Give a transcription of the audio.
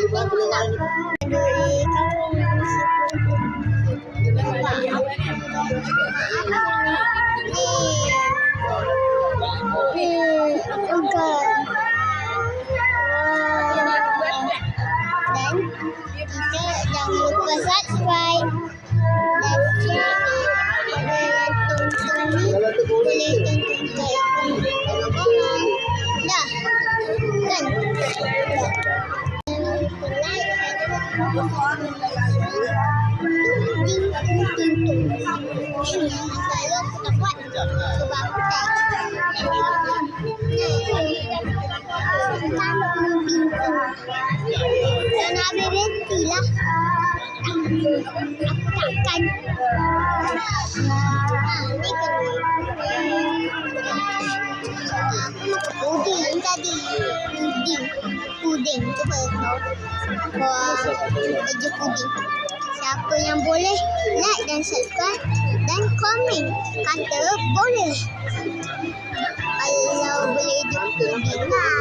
Jangan lupa subscribe dan share. Boleh tonton ke kolom. Dah. Kan? Jangan lupa like dan selalu aku tak buat sebab aku tak. Dan habis berhenti lah. Aku takkan. Ni kan. Aku makan puding tadi. Puding. Cuba kau kerja puding. Siapa yang boleh like dan subscribe dan komen kata boleh. Kalau boleh hidup puding lah.